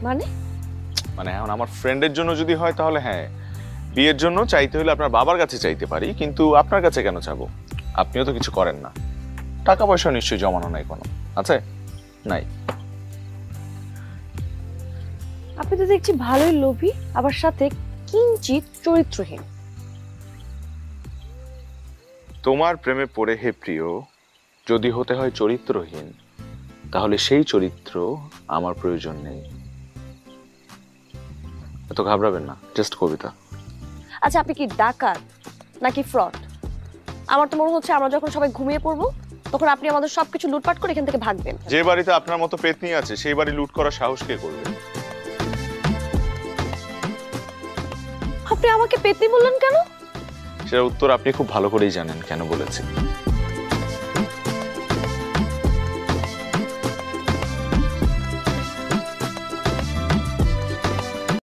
মানে মানে এখন আমার ফ্রেন্ডের জন্য যদি হয় তাহলে হ্যাঁ, বিয়ের জন্য চাইতে হলে আপনার বাবার কাছে চাইতে পারি, কিন্তু আপনার কাছে কেন চাবো? আপনিও তো কিছু করেন না, টাকা পয়সা নিশ্চয়ই জমানো নাই কোনো, আছে? নাই। আপনি তো দেখছি ভালোই লোভী, আবার সাথে কিঞ্চিত চরিত্রহীন। তোমার প্রেমে পড়ে হে প্রিয়, যদি হতে হয় চরিত্রহীন, তাহলে সেই চরিত্র আমার প্রয়োজন নেই। এত ঘাবড়াবেন না, জাস্ট কবিতা। আচ্ছা, আপনি কি ডাকাত নাকি ফ্রড? আমার তো মনে হচ্ছে আমরা যখন সবাই ঘুমিয়ে পড়বো তখন আপনি আমাদের সবকিছু লুটপাট করে এখান থেকে ভাগবেন। যে বাড়িতে আপনার মতো পেতনি আছে সেই বাড়ি লুট করার সাহস কে করবে? আপনি আমাকে পেতনি বললেন কেন? সেটার উত্তর আপনি খুব ভালো করেই জানেন কেন বলেছি।